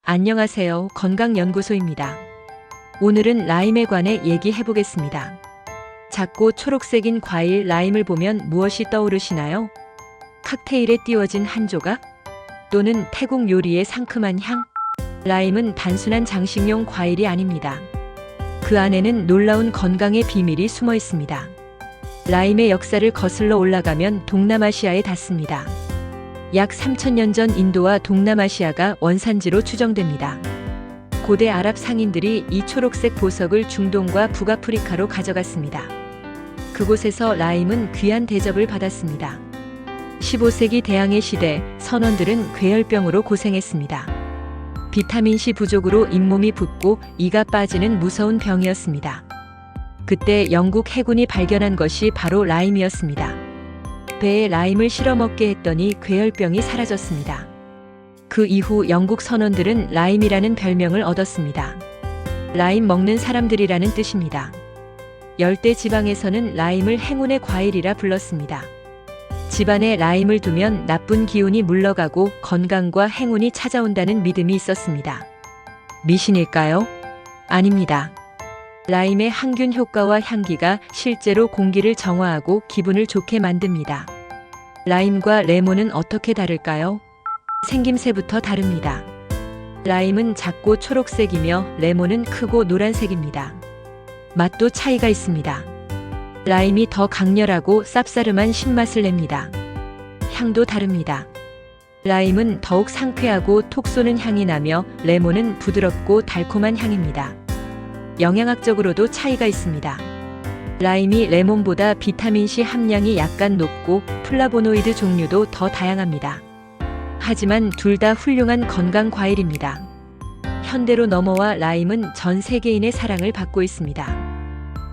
안녕하세요. 건강연구소입니다. 오늘은 라임에 관해 얘기해 보겠습니다. 작고 초록색인 과일 라임을 보면 무엇이 떠오르시나요? 칵테일에 띄워진 한 조각? 또는 태국 요리의 상큼한 향? 라임은 단순한 장식용 과일이 아닙니다. 그 안에는 놀라운 건강의 비밀이 숨어 있습니다. 라임의 역사를 거슬러 올라가면 동남아시아에 닿습니다. 약 3000년 전 인도와 동남아시아가 원산지로 추정됩니다. 고대 아랍 상인들이 이 초록색 보석을 중동과 북아프리카로 가져갔습니다. 그곳에서 라임은 귀한 대접을 받았습니다. 15세기 대항해 시대 선원들은 괴혈병으로 고생했습니다. 비타민C 부족으로 잇몸이 붓고 이가 빠지는 무서운 병이었습니다. 그때 영국 해군이 발견한 것이 바로 라임이었습니다. 배에 라임을 실어 먹게 했더니 괴혈병이 사라졌습니다. 그 이후 영국 선원들은 라임이라는 별명을 얻었습니다. 라임 먹는 사람들이라는 뜻입니다. 열대 지방에서는 라임을 행운의 과일이라 불렀습니다. 집안에 라임을 두면 나쁜 기운이 물러가고 건강과 행운이 찾아온다는 믿음이 있었습니다. 미신일까요? 아닙니다. 라임의 항균 효과와 향기가 실제로 공기를 정화하고 기분을 좋게 만듭니다. 라임과 레몬은 어떻게 다를까요? 생김새부터 다릅니다. 라임은 작고 초록색이며 레몬은 크고 노란색입니다. 맛도 차이가 있습니다. 라임이 더 강렬하고 쌉싸름한 신맛을 냅니다. 향도 다릅니다. 라임은 더욱 상쾌하고 톡 쏘는 향이 나며 레몬은 부드럽고 달콤한 향입니다. 영양학적으로도 차이가 있습니다. 라임이 레몬보다 비타민C 함량이 약간 높고 플라보노이드 종류도 더 다양합니다. 하지만 둘 다 훌륭한 건강 과일입니다. 현대로 넘어와 라임은 전 세계인의 사랑을 받고 있습니다.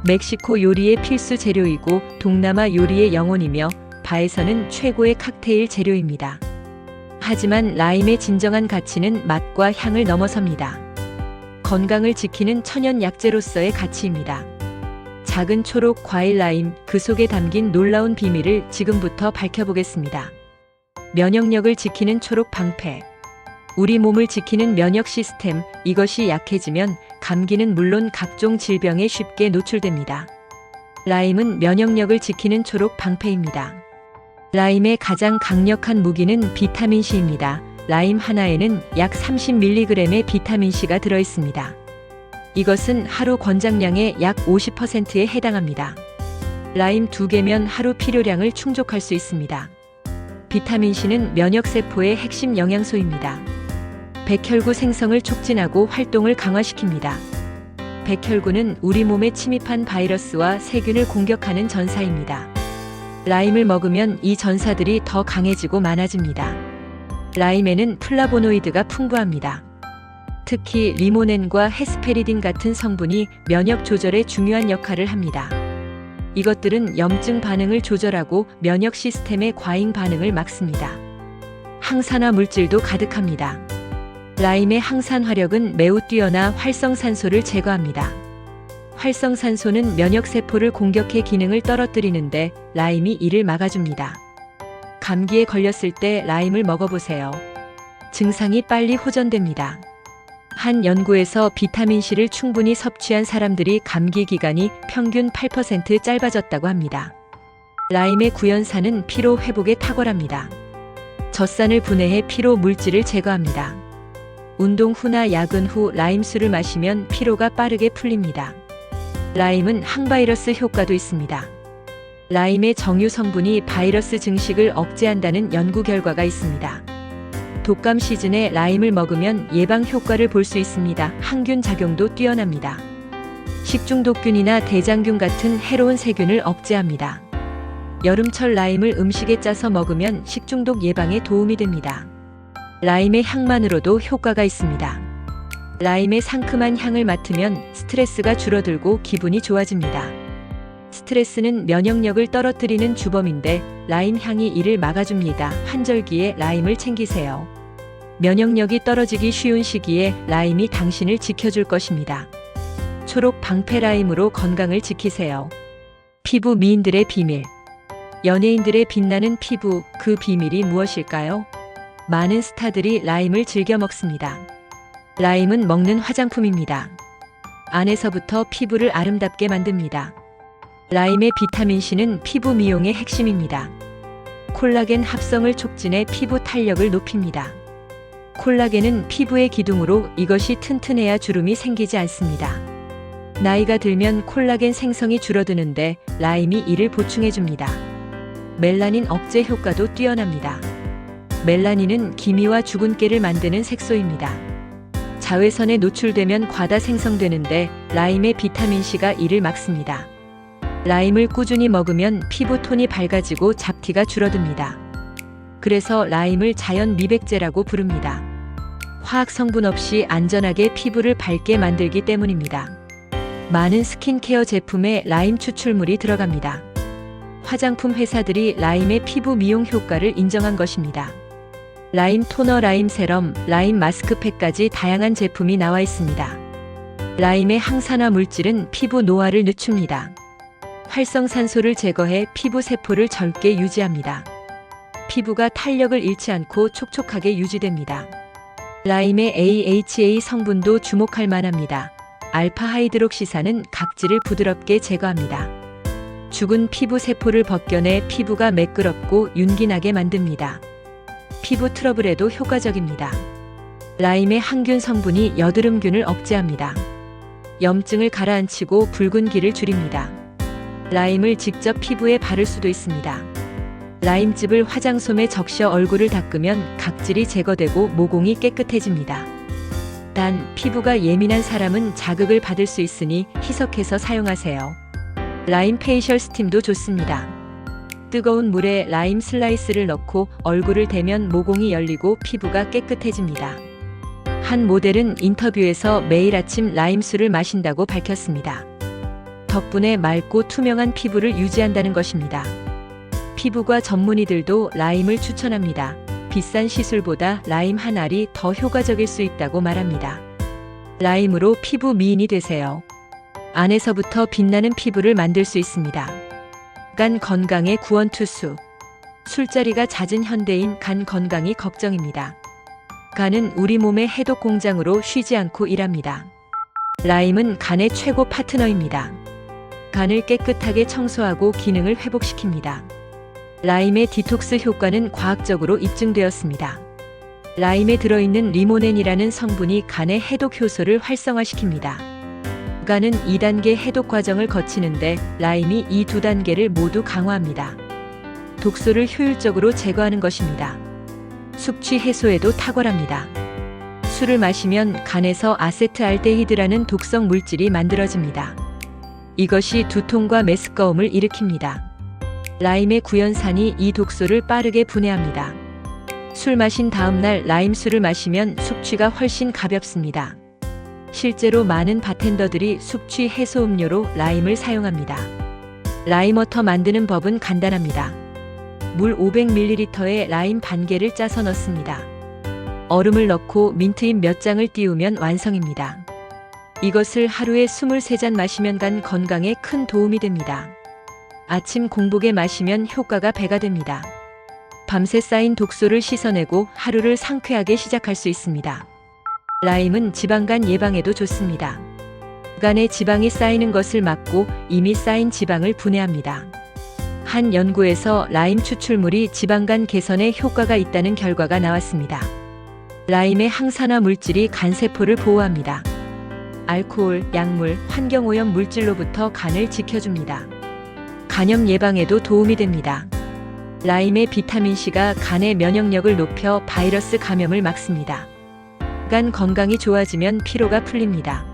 멕시코 요리의 필수 재료이고 동남아 요리의 영혼이며 바에서는 최고의 칵테일 재료입니다. 하지만 라임의 진정한 가치는 맛과 향을 넘어섭니다. 건강을 지키는 천연 약재로서의 가치입니다. 작은 초록 과일 라임, 그 속에 담긴 놀라운 비밀을 지금부터 밝혀보겠습니다. 면역력을 지키는 초록 방패. 우리 몸을 지키는 면역 시스템, 이것이 약해지면 감기는 물론 각종 질병에 쉽게 노출됩니다. 라임은 면역력을 지키는 초록 방패입니다. 라임의 가장 강력한 무기는 비타민C입니다. 라임 하나에는 약 30mg의 비타민C가 들어있습니다. 이것은 하루 권장량의 약 50%에 해당합니다. 라임 2개면 하루 필요량을 충족할 수 있습니다. 비타민C는 면역세포의 핵심 영양소입니다. 백혈구 생성을 촉진하고 활동을 강화시킵니다. 백혈구는 우리 몸에 침입한 바이러스와 세균을 공격하는 전사입니다. 라임을 먹으면 이 전사들이 더 강해지고 많아집니다. 라임에는 플라보노이드가 풍부합니다. 특히 리모넨과 헤스페리딘 같은 성분이 면역 조절에 중요한 역할을 합니다. 이것들은 염증 반응을 조절하고 면역 시스템의 과잉 반응을 막습니다. 항산화 물질도 가득합니다. 라임의 항산화력은 매우 뛰어나 활성산소를 제거합니다. 활성산소는 면역세포를 공격해 기능을 떨어뜨리는데 라임이 이를 막아줍니다. 감기에 걸렸을 때 라임을 먹어보세요. 증상이 빨리 호전됩니다. 한 연구에서 비타민C를 충분히 섭취한 사람들이 감기 기간이 평균 8% 짧아졌다고 합니다. 라임의 구연산은 피로 회복에 탁월합니다. 젖산을 분해해 피로 물질을 제거합니다. 운동 후나 야근 후 라임수를 마시면 피로가 빠르게 풀립니다. 라임은 항바이러스 효과도 있습니다. 라임의 정유 성분이 바이러스 증식을 억제한다는 연구 결과가 있습니다. 독감 시즌에 라임을 먹으면 예방 효과를 볼 수 있습니다. 항균 작용도 뛰어납니다. 식중독균이나 대장균 같은 해로운 세균을 억제합니다. 여름철 라임을 음식에 짜서 먹으면 식중독 예방에 도움이 됩니다. 라임의 향만으로도 효과가 있습니다. 라임의 상큼한 향을 맡으면 스트레스가 줄어들고 기분이 좋아집니다. 스트레스는 면역력을 떨어뜨리는 주범인데 라임 향이 이를 막아줍니다. 환절기에 라임을 챙기세요. 면역력이 떨어지기 쉬운 시기에 라임이 당신을 지켜줄 것입니다. 초록 방패 라임으로 건강을 지키세요. 피부 미인들의 비밀. 연예인들의 빛나는 피부, 그 비밀이 무엇일까요? 많은 스타들이 라임을 즐겨 먹습니다. 라임은 먹는 화장품입니다. 안에서부터 피부를 아름답게 만듭니다. 라임의 비타민C는 피부 미용의 핵심입니다. 콜라겐 합성을 촉진해 피부 탄력을 높입니다. 콜라겐은 피부의 기둥으로 이것이 튼튼해야 주름이 생기지 않습니다. 나이가 들면 콜라겐 생성이 줄어드는데 라임이 이를 보충해줍니다. 멜라닌 억제 효과도 뛰어납니다. 멜라닌은 기미와 주근깨를 만드는 색소입니다. 자외선에 노출되면 과다 생성되는데 라임의 비타민C가 이를 막습니다. 라임을 꾸준히 먹으면 피부 톤이 밝아지고 잡티가 줄어듭니다. 그래서 라임을 자연 미백제라고 부릅니다. 화학 성분 없이 안전하게 피부를 밝게 만들기 때문입니다. 많은 스킨케어 제품에 라임 추출물이 들어갑니다. 화장품 회사들이 라임의 피부 미용 효과를 인정한 것입니다. 라임 토너, 라임 세럼, 라임 마스크팩까지 다양한 제품이 나와 있습니다. 라임의 항산화 물질은 피부 노화를 늦춥니다. 활성산소를 제거해 피부 세포를 젊게 유지합니다. 피부가 탄력을 잃지 않고 촉촉하게 유지됩니다. 라임의 AHA 성분도 주목할 만합니다. 알파 하이드록시산은 각질을 부드럽게 제거합니다. 죽은 피부 세포를 벗겨내 피부가 매끄럽고 윤기나게 만듭니다. 피부 트러블에도 효과적입니다. 라임의 항균 성분이 여드름균을 억제합니다. 염증을 가라앉히고 붉은기를 줄입니다. 라임을 직접 피부에 바를 수도 있습니다. 라임즙을 화장솜에 적셔 얼굴을 닦으면 각질이 제거되고 모공이 깨끗해집니다. 단, 피부가 예민한 사람은 자극을 받을 수 있으니 희석해서 사용하세요. 라임 페이셜 스팀도 좋습니다. 뜨거운 물에 라임 슬라이스를 넣고 얼굴을 대면 모공이 열리고 피부가 깨끗해집니다. 한 모델은 인터뷰에서 매일 아침 라임수를 마신다고 밝혔습니다. 덕분에 맑고 투명한 피부를 유지한다는 것입니다. 피부과 전문의들도 라임을 추천합니다. 비싼 시술보다 라임 한 알이 더 효과적일 수 있다고 말합니다. 라임으로 피부 미인이 되세요. 안에서부터 빛나는 피부를 만들 수 있습니다. 간 건강의 구원투수. 술자리가 잦은 현대인 간 건강이 걱정입니다. 간은 우리 몸의 해독 공장으로 쉬지 않고 일합니다. 라임은 간의 최고 파트너입니다. 간을 깨끗하게 청소하고 기능을 회복시킵니다. 라임의 디톡스 효과는 과학적으로 입증되었습니다. 라임에 들어있는 리모넨이라는 성분이 간의 해독 효소를 활성화시킵니다. 간은 2단계 해독 과정을 거치는데 라임이 이 2단계를 모두 강화합니다. 독소를 효율적으로 제거하는 것입니다. 숙취 해소에도 탁월합니다. 술을 마시면 간에서 아세트알데히드라는 독성 물질이 만들어집니다. 이것이 두통과 메스꺼움을 일으킵니다. 라임의 구연산이 이 독소를 빠르게 분해합니다. 술 마신 다음 날 라임술을 마시면 숙취가 훨씬 가볍습니다. 실제로 많은 바텐더들이 숙취 해소 음료로 라임을 사용합니다. 라임워터 만드는 법은 간단합니다. 물 500ml에 라임 반 개를 짜서 넣습니다. 얼음을 넣고 민트잎 몇 장을 띄우면 완성입니다. 이것을 하루에 23잔 마시면 간 건강에 큰 도움이 됩니다. 아침 공복에 마시면 효과가 배가 됩니다. 밤새 쌓인 독소를 씻어내고 하루를 상쾌하게 시작할 수 있습니다. 라임은 지방간 예방에도 좋습니다. 간에 지방이 쌓이는 것을 막고 이미 쌓인 지방을 분해합니다. 한 연구에서 라임 추출물이 지방간 개선에 효과가 있다는 결과가 나왔습니다. 라임의 항산화 물질이 간세포를 보호합니다. 알코올, 약물, 환경오염 물질로부터 간을 지켜줍니다. 간염 예방에도 도움이 됩니다. 라임의 비타민C가 간의 면역력을 높여 바이러스 감염을 막습니다. 간 건강이 좋아지면 피로가 풀립니다.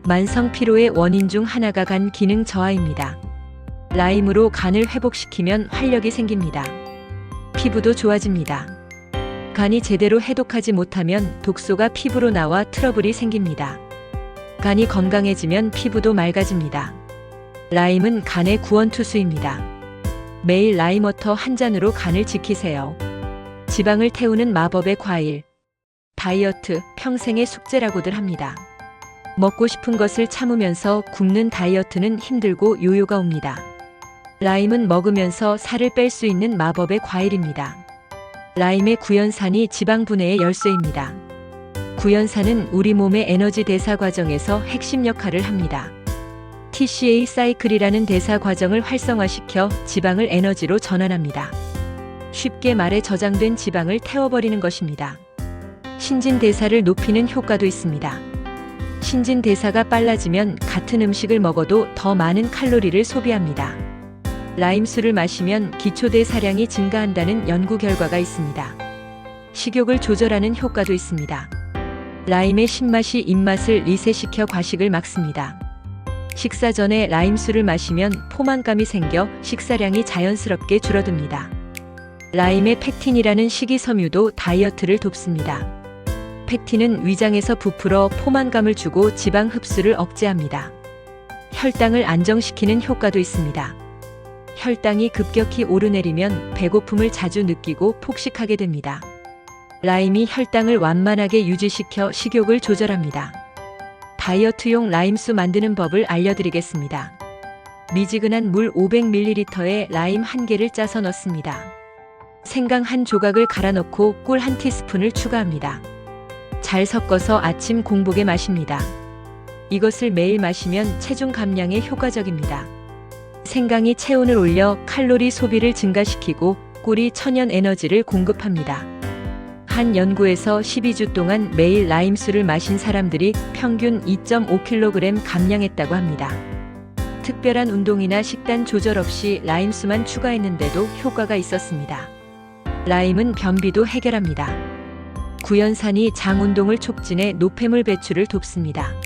만성 피로의 원인 중 하나가 간 기능 저하입니다. 라임으로 간을 회복시키면 활력이 생깁니다. 피부도 좋아집니다. 간이 제대로 해독하지 못하면 독소가 피부로 나와 트러블이 생깁니다. 간이 건강해지면 피부도 맑아집니다. 라임은 간의 구원투수입니다. 매일 라임워터 한 잔으로 간을 지키세요. 지방을 태우는 마법의 과일. 다이어트, 평생의 숙제라고들 합니다. 먹고 싶은 것을 참으면서 굶는 다이어트는 힘들고 요요가 옵니다. 라임은 먹으면서 살을 뺄 수 있는 마법의 과일입니다. 라임의 구연산이 지방 분해의 열쇠입니다. 구연산은 우리 몸의 에너지 대사 과정에서 핵심 역할을 합니다. TCA 사이클이라는 대사 과정을 활성화시켜 지방을 에너지로 전환합니다. 쉽게 말해 저장된 지방을 태워버리는 것입니다. 신진대사를 높이는 효과도 있습니다. 신진대사가 빨라지면 같은 음식을 먹어도 더 많은 칼로리를 소비합니다. 라임수를 마시면 기초대사량이 증가한다는 연구 결과가 있습니다. 식욕을 조절하는 효과도 있습니다. 라임의 신맛이 입맛을 리셋시켜 과식을 막습니다. 식사 전에 라임수를 마시면 포만감이 생겨 식사량이 자연스럽게 줄어듭니다. 라임의 펙틴이라는 식이섬유도 다이어트를 돕습니다. 펙틴은 위장에서 부풀어 포만감을 주고 지방 흡수를 억제합니다. 혈당을 안정시키는 효과도 있습니다. 혈당이 급격히 오르내리면 배고픔을 자주 느끼고 폭식하게 됩니다. 라임이 혈당을 완만하게 유지시켜 식욕을 조절합니다. 다이어트용 라임수 만드는 법을 알려드리겠습니다. 미지근한 물 500ml에 라임 1개를 짜서 넣습니다. 생강 1조각을 갈아 넣고 꿀 1티스푼을 추가합니다. 잘 섞어서 아침 공복에 마십니다. 이것을 매일 마시면 체중 감량에 효과적입니다. 생강이 체온을 올려 칼로리 소비를 증가시키고 꿀이 천연 에너지를 공급합니다. 한 연구에서 12주 동안 매일 라임수를 마신 사람들이 평균 2.5kg 감량했다고 합니다. 특별한 운동이나 식단 조절 없이 라임수만 추가했는데도 효과가 있었습니다. 라임은 변비도 해결합니다. 구연산이 장 운동을 촉진해 노폐물 배출을 돕습니다.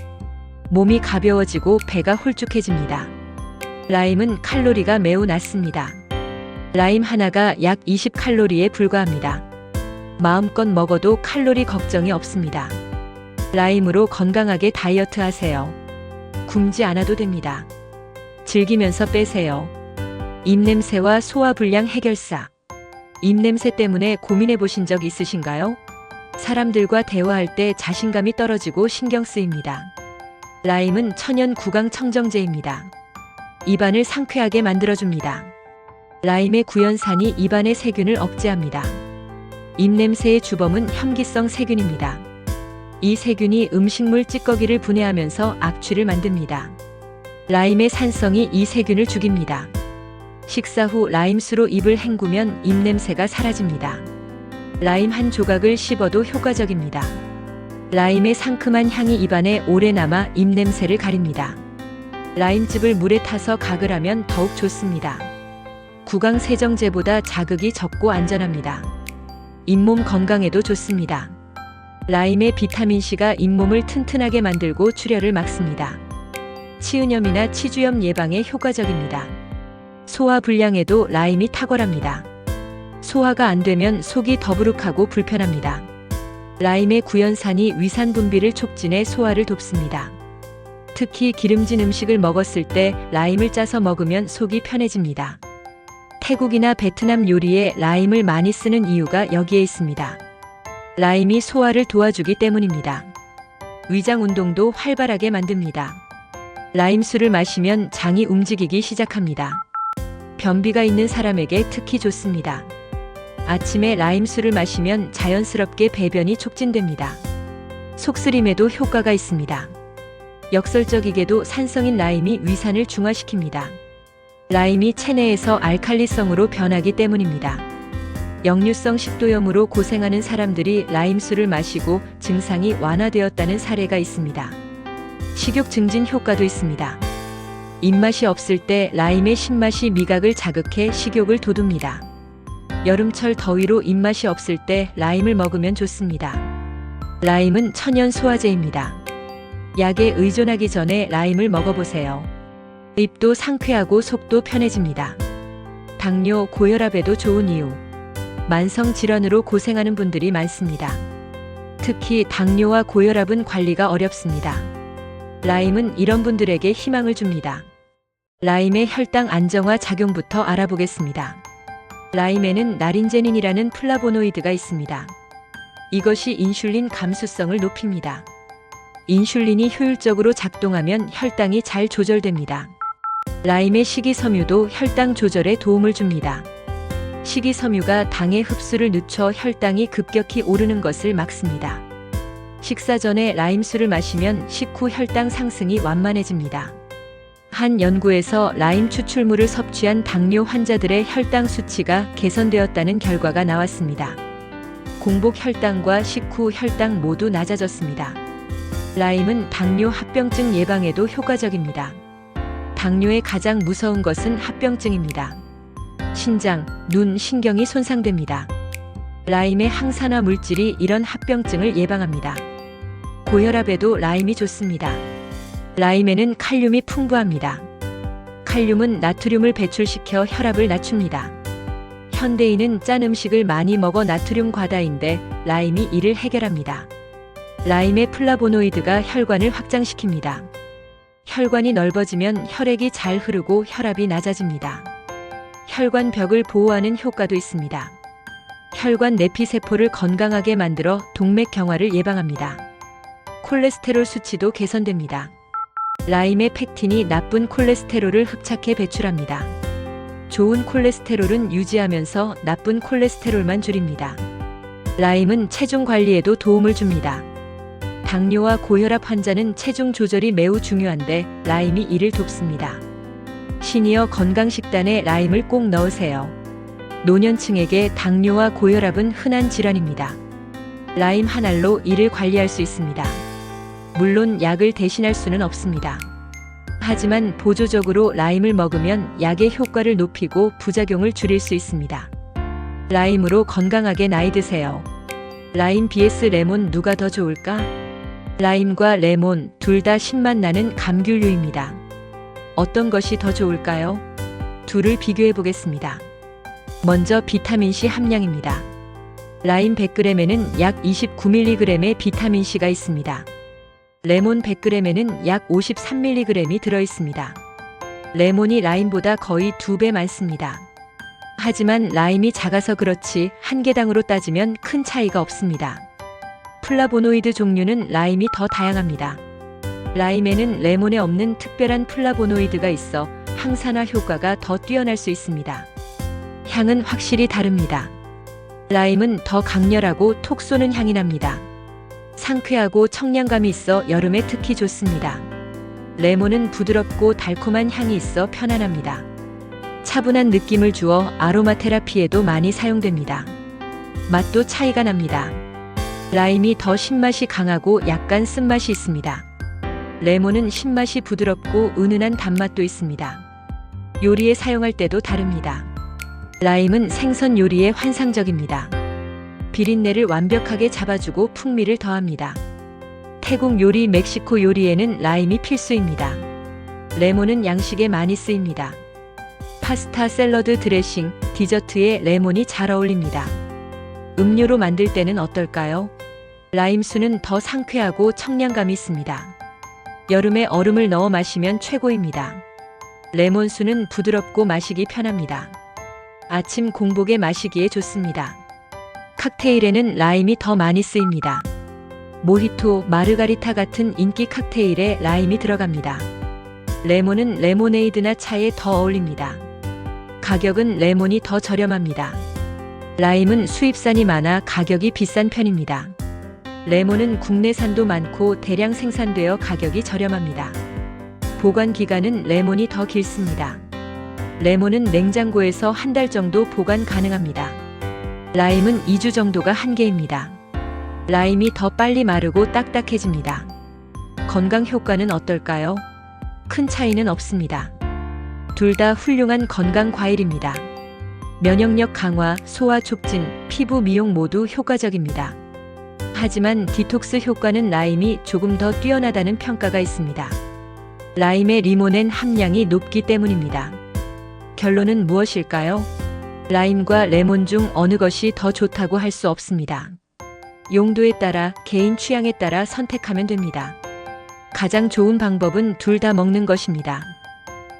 몸이 가벼워지고 배가 홀쭉해집니다. 라임은 칼로리가 매우 낮습니다. 라임 하나가 약 20칼로리에 불과합니다. 마음껏 먹어도 칼로리 걱정이 없습니다. 라임으로 건강하게 다이어트 하세요. 굶지 않아도 됩니다. 즐기면서 빼세요. 입냄새와 소화불량 해결사. 입냄새 때문에 고민해 보신 적 있으신가요? 사람들과 대화할 때 자신감이 떨어지고 신경 쓰입니다. 라임은 천연 구강 청정제입니다. 입안을 상쾌하게 만들어줍니다. 라임의 구연산이 입안의 세균을 억제합니다. 입냄새의 주범은 현기성 세균입니다. 이 세균이 음식물 찌꺼기를 분해하면서 악취를 만듭니다. 라임의 산성이 이 세균을 죽입니다. 식사 후 라임수로 입을 헹구면 입냄새가 사라집니다. 라임 1조각을 씹어도 효과적입니다. 라임의 상큼한 향이 입안에 오래 남아 입냄새를 가립니다. 라임즙을 물에 타서 각을 하면 더욱 좋습니다. 구강 세정제보다 자극이 적고 안전합니다. 잇몸 건강에도 좋습니다. 라임의 비타민C가 잇몸을 튼튼하게 만들고 출혈을 막습니다. 치은염이나 치주염 예방에 효과적입니다. 소화불량에도 라임이 탁월합니다. 소화가 안 되면 속이 더부룩하고 불편합니다. 라임의 구연산이 위산 분비를 촉진해 소화를 돕습니다. 특히 기름진 음식을 먹었을 때 라임을 짜서 먹으면 속이 편해집니다. 태국이나 베트남 요리에 라임을 많이 쓰는 이유가 여기에 있습니다. 라임이 소화를 도와주기 때문입니다. 위장 운동도 활발하게 만듭니다. 라임수를 마시면 장이 움직이기 시작합니다. 변비가 있는 사람에게 특히 좋습니다. 아침에 라임수를 마시면 자연스럽게 배변이 촉진됩니다. 속쓰림에도 효과가 있습니다. 역설적이게도 산성인 라임이 위산을 중화시킵니다. 라임이 체내에서 알칼리성으로 변하기 때문입니다. 역류성 식도염으로 고생하는 사람들이 라임수를 마시고 증상이 완화되었다는 사례가 있습니다. 식욕 증진 효과도 있습니다. 입맛이 없을 때 라임의 신맛이 미각을 자극해 식욕을 돋웁니다. 여름철 더위로 입맛이 없을 때 라임을 먹으면 좋습니다. 라임은 천연 소화제입니다. 약에 의존하기 전에 라임을 먹어보세요. 입도 상쾌하고 속도 편해집니다. 당뇨, 고혈압에도 좋은 이유. 만성 질환으로 고생하는 분들이 많습니다. 특히 당뇨와 고혈압은 관리가 어렵습니다. 라임은 이런 분들에게 희망을 줍니다. 라임의 혈당 안정화 작용부터 알아보겠습니다. 라임에는 나린제닌이라는 플라보노이드가 있습니다. 이것이 인슐린 감수성을 높입니다. 인슐린이 효율적으로 작동하면 혈당이 잘 조절됩니다. 라임의 식이섬유도 혈당 조절에 도움을 줍니다. 식이섬유가 당의 흡수를 늦춰 혈당이 급격히 오르는 것을 막습니다. 식사 전에 라임수를 마시면 식후 혈당 상승이 완만해집니다. 한 연구에서 라임 추출물을 섭취한 당뇨 환자들의 혈당 수치가 개선되었다는 결과가 나왔습니다. 공복 혈당과 식후 혈당 모두 낮아졌습니다. 라임은 당뇨 합병증 예방에도 효과적입니다. 당뇨의 가장 무서운 것은 합병증입니다. 신장, 눈, 신경이 손상됩니다. 라임의 항산화 물질이 이런 합병증을 예방합니다. 고혈압에도 라임이 좋습니다. 라임에는 칼륨이 풍부합니다. 칼륨은 나트륨을 배출시켜 혈압을 낮춥니다. 현대인은 짠 음식을 많이 먹어 나트륨 과다인데 라임이 이를 해결합니다. 라임의 플라보노이드가 혈관을 확장시킵니다. 혈관이 넓어지면 혈액이 잘 흐르고 혈압이 낮아집니다. 혈관 벽을 보호하는 효과도 있습니다. 혈관 내피세포를 건강하게 만들어 동맥경화를 예방합니다. 콜레스테롤 수치도 개선됩니다. 라임의 펙틴이 나쁜 콜레스테롤을 흡착해 배출합니다. 좋은 콜레스테롤은 유지하면서 나쁜 콜레스테롤만 줄입니다. 라임은 체중 관리에도 도움을 줍니다. 당뇨와 고혈압 환자는 체중 조절이 매우 중요한데 라임이 이를 돕습니다. 시니어 건강식단에 라임을 꼭 넣으세요. 노년층에게 당뇨와 고혈압은 흔한 질환입니다. 라임 한 알로 이를 관리할 수 있습니다. 물론 약을 대신할 수는 없습니다. 하지만 보조적으로 라임을 먹으면 약의 효과를 높이고 부작용을 줄일 수 있습니다. 라임으로 건강하게 나이 드세요. 라임 vs 레몬 누가 더 좋을까? 라임과 레몬 둘 다 신맛 나는 감귤류입니다. 어떤 것이 더 좋을까요? 둘을 비교해 보겠습니다. 먼저 비타민C 함량입니다. 라임 100g에는 약 29mg의 비타민C가 있습니다. 레몬 100g에는 약 53mg이 들어있습니다. 레몬이 라임보다 거의 2배 많습니다. 하지만 라임이 작아서 그렇지 한 개당으로 따지면 큰 차이가 없습니다. 플라보노이드 종류는 라임이 더 다양합니다. 라임에는 레몬에 없는 특별한 플라보노이드가 있어 항산화 효과가 더 뛰어날 수 있습니다. 향은 확실히 다릅니다. 라임은 더 강렬하고 톡 쏘는 향이 납니다. 상쾌하고 청량감이 있어 여름에 특히 좋습니다. 레몬은 부드럽고 달콤한 향이 있어 편안합니다. 차분한 느낌을 주어 아로마 테라피에도 많이 사용됩니다. 맛도 차이가 납니다. 라임이 더 신맛이 강하고 약간 쓴맛이 있습니다. 레몬은 신맛이 부드럽고 은은한 단맛도 있습니다. 요리에 사용할 때도 다릅니다. 라임은 생선 요리에 환상적입니다. 비린내를 완벽하게 잡아주고 풍미를 더합니다. 태국 요리, 멕시코 요리에는 라임이 필수입니다. 레몬은 양식에 많이 쓰입니다. 파스타, 샐러드, 드레싱, 디저트에 레몬이 잘 어울립니다. 음료로 만들 때는 어떨까요? 라임수는 더 상쾌하고 청량감이 있습니다. 여름에 얼음을 넣어 마시면 최고입니다. 레몬수는 부드럽고 마시기 편합니다. 아침 공복에 마시기에 좋습니다. 칵테일에는 라임이 더 많이 쓰입니다. 모히토, 마르가리타 같은 인기 칵테일에 라임이 들어갑니다. 레몬은 레모네이드나 차에 더 어울립니다. 가격은 레몬이 더 저렴합니다. 라임은 수입산이 많아 가격이 비싼 편입니다. 레몬은 국내산도 많고 대량 생산되어 가격이 저렴합니다. 보관 기간은 레몬이 더 길습니다. 레몬은 냉장고에서 한 달 정도 보관 가능합니다. 라임은 2주 정도가 한계입니다. 라임이 더 빨리 마르고 딱딱해집니다. 건강 효과는 어떨까요? 큰 차이는 없습니다. 둘 다 훌륭한 건강 과일입니다. 면역력 강화, 소화 촉진, 피부 미용 모두 효과적입니다. 하지만 디톡스 효과는 라임이 조금 더 뛰어나다는 평가가 있습니다. 라임의 리모넨 함량이 높기 때문입니다. 결론은 무엇일까요? 라임과 레몬 중 어느 것이 더 좋다고 할 수 없습니다. 용도에 따라 개인 취향에 따라 선택하면 됩니다. 가장 좋은 방법은 둘 다 먹는 것입니다.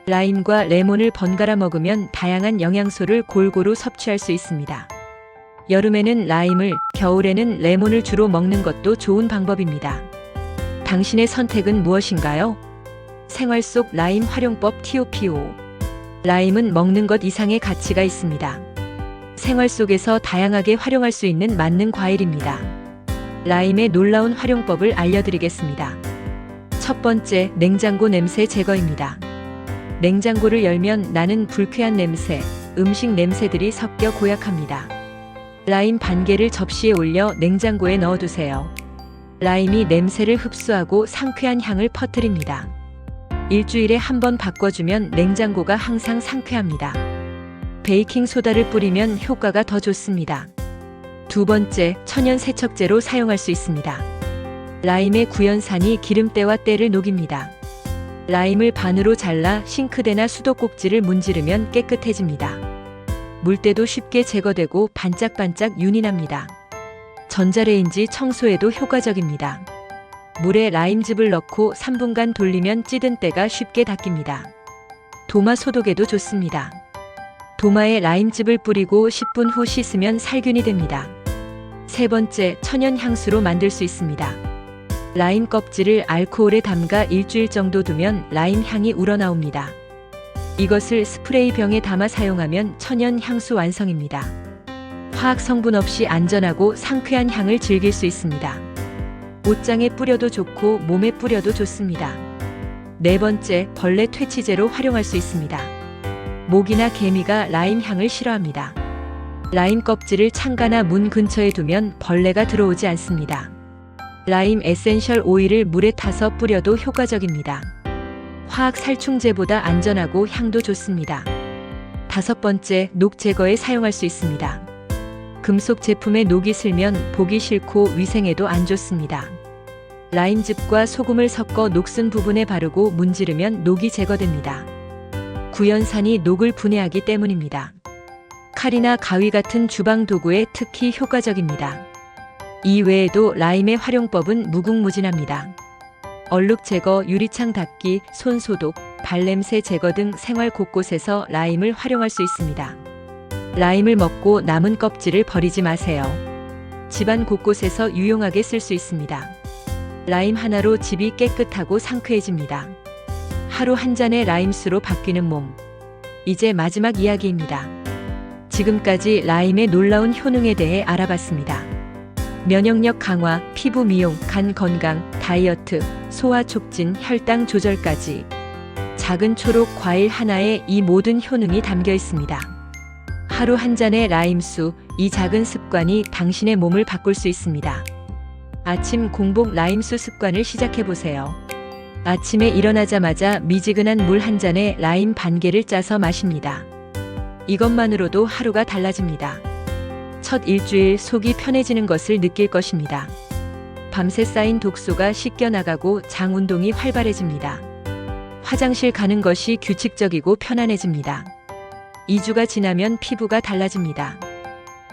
라임과 레몬을 번갈아 먹으면 다양한 영양소를 골고루 섭취할 수 있습니다. 여름에는 라임을, 겨울에는 레몬을 주로 먹는 것도 좋은 방법입니다. 당신의 선택은 무엇인가요? 생활 속 라임 활용법 TOPO. 라임은 먹는 것 이상의 가치가 있습니다. 생활 속에서 다양하게 활용할 수 있는 만능 과일입니다. 라임의 놀라운 활용법을 알려드리겠습니다. 첫 번째, 냉장고 냄새 제거입니다. 냉장고를 열면 나는 불쾌한 냄새, 음식 냄새들이 섞여 고약합니다. 라임 반 개를 접시에 올려 냉장고에 넣어두세요. 라임이 냄새를 흡수하고 상쾌한 향을 퍼뜨립니다. 일주일에 한 번 바꿔주면 냉장고가 항상 상쾌합니다. 베이킹 소다를 뿌리면 효과가 더 좋습니다. 두 번째, 천연 세척제로 사용할 수 있습니다. 라임의 구연산이 기름때와 때를 녹입니다. 라임을 반으로 잘라 싱크대나 수도꼭지를 문지르면 깨끗해집니다. 물때도 쉽게 제거되고 반짝반짝 윤이 납니다. 전자레인지 청소에도 효과적입니다. 물에 라임즙을 넣고 3분간 돌리면 찌든 때가 쉽게 닦입니다. 도마 소독에도 좋습니다. 도마에 라임즙을 뿌리고 10분 후 씻으면 살균이 됩니다. 세 번째, 천연 향수로 만들 수 있습니다. 라임 껍질을 알코올에 담가 일주일 정도 두면 라임 향이 우러나옵니다. 이것을 스프레이 병에 담아 사용하면 천연 향수 완성입니다. 화학 성분 없이 안전하고 상쾌한 향을 즐길 수 있습니다. 옷장에 뿌려도 좋고 몸에 뿌려도 좋습니다. 네 번째, 벌레 퇴치제로 활용할 수 있습니다. 모기나 개미가 라임 향을 싫어합니다. 라임 껍질을 창가나 문 근처에 두면 벌레가 들어오지 않습니다. 라임 에센셜 오일을 물에 타서 뿌려도 효과적입니다. 화학 살충제보다 안전하고 향도 좋습니다. 다섯 번째, 녹 제거에 사용할 수 있습니다. 금속 제품에 녹이 슬면 보기 싫고 위생에도 안 좋습니다. 라임즙과 소금을 섞어 녹슨 부분에 바르고 문지르면 녹이 제거됩니다. 구연산이 녹을 분해하기 때문입니다. 칼이나 가위 같은 주방 도구에 특히 효과적입니다. 이 외에도 라임의 활용법은 무궁무진합니다. 얼룩 제거, 유리창 닦기, 손 소독, 발냄새 제거 등 생활 곳곳에서 라임을 활용할 수 있습니다. 라임을 먹고 남은 껍질을 버리지 마세요. 집안 곳곳에서 유용하게 쓸 수 있습니다. 라임 하나로 집이 깨끗하고 상쾌해집니다. 하루 한 잔의 라임수로 바뀌는 몸. 이제 마지막 이야기입니다. 지금까지 라임의 놀라운 효능에 대해 알아봤습니다. 면역력 강화, 피부 미용, 간 건강, 다이어트, 소화 촉진, 혈당 조절까지 작은 초록 과일 하나에 이 모든 효능이 담겨 있습니다. 하루 한 잔의 라임수, 이 작은 습관이 당신의 몸을 바꿀 수 있습니다. 아침 공복 라임수 습관을 시작해보세요. 아침에 일어나자마자 미지근한 물 한 잔에 라임 반 개를 짜서 마십니다. 이것만으로도 하루가 달라집니다. 첫 일주일 속이 편해지는 것을 느낄 것입니다. 밤새 쌓인 독소가 씻겨나가고 장 운동이 활발해집니다. 화장실 가는 것이 규칙적이고 편안해집니다. 2주가 지나면 피부가 달라집니다.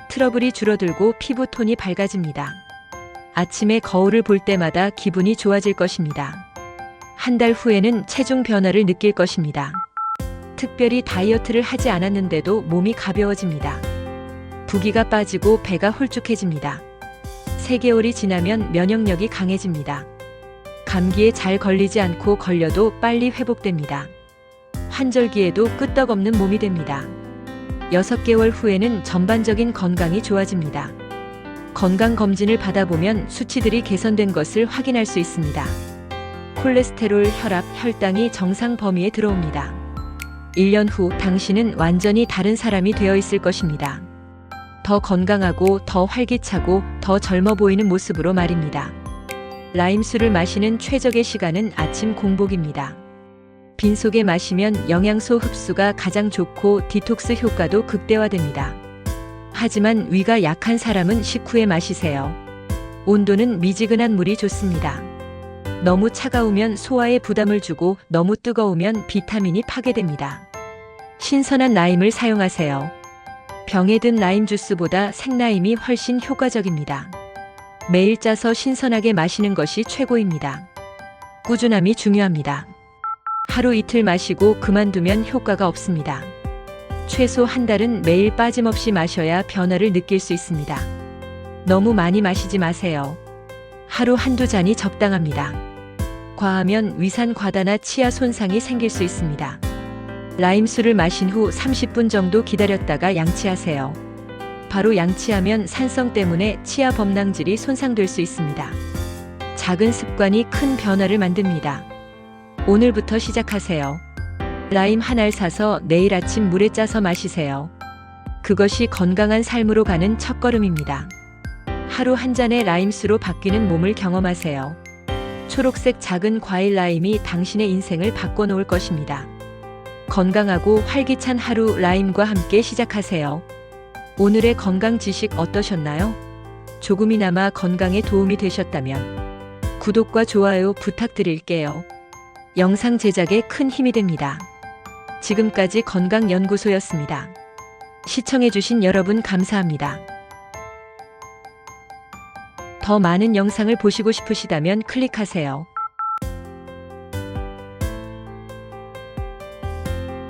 트러블이 줄어들고 피부톤이 밝아집니다. 아침에 거울을 볼 때마다 기분이 좋아질 것입니다. 한 달 후에는 체중 변화를 느낄 것입니다. 특별히 다이어트를 하지 않았는데도 몸이 가벼워집니다. 부기가 빠지고 배가 홀쭉해집니다. 3개월이 지나면 면역력이 강해집니다. 감기에 잘 걸리지 않고 걸려도 빨리 회복됩니다. 환절기에도 끄떡없는 몸이 됩니다. 6개월 후에는 전반적인 건강이 좋아집니다. 건강검진을 받아보면 수치들이 개선된 것을 확인할 수 있습니다. 콜레스테롤, 혈압, 혈당이 정상 범위에 들어옵니다. 1년 후 당신은 완전히 다른 사람이 되어 있을 것입니다. 더 건강하고 더 활기차고 더 젊어 보이는 모습으로 말입니다. 라임수를 마시는 최적의 시간은 아침 공복입니다. 빈속에 마시면 영양소 흡수가 가장 좋고 디톡스 효과도 극대화됩니다. 하지만 위가 약한 사람은 식후에 마시세요. 온도는 미지근한 물이 좋습니다. 너무 차가우면 소화에 부담을 주고 너무 뜨거우면 비타민이 파괴됩니다. 신선한 라임을 사용하세요. 병에 든 라임 주스보다 생라임이 훨씬 효과적입니다. 매일 짜서 신선하게 마시는 것이 최고입니다. 꾸준함이 중요합니다. 하루 이틀 마시고 그만두면 효과가 없습니다. 최소 한 달은 매일 빠짐없이 마셔야 변화를 느낄 수 있습니다. 너무 많이 마시지 마세요. 하루 한두 잔이 적당합니다. 과하면 위산 과다나 치아 손상이 생길 수 있습니다. 라임수를 마신 후 30분 정도 기다렸다가 양치하세요. 바로 양치하면 산성 때문에 치아 범랑질이 손상될 수 있습니다. 작은 습관이 큰 변화를 만듭니다. 오늘부터 시작하세요. 라임 한 알 사서 내일 아침 물에 짜서 마시세요. 그것이 건강한 삶으로 가는 첫걸음입니다. 하루 한 잔의 라임수로 바뀌는 몸을 경험하세요. 초록색 작은 과일 라임이 당신의 인생을 바꿔놓을 것입니다. 건강하고 활기찬 하루 라임과 함께 시작하세요. 오늘의 건강 지식 어떠셨나요? 조금이나마 건강에 도움이 되셨다면 구독과 좋아요 부탁드릴게요. 영상 제작에 큰 힘이 됩니다. 지금까지 건강연구소였습니다. 시청해주신 여러분 감사합니다. 더 많은 영상을 보시고 싶으시다면 클릭하세요.